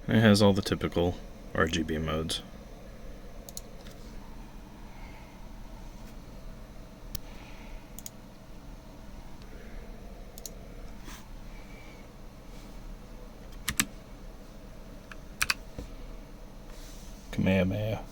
It has all the typical RGB modes. Kamehameha.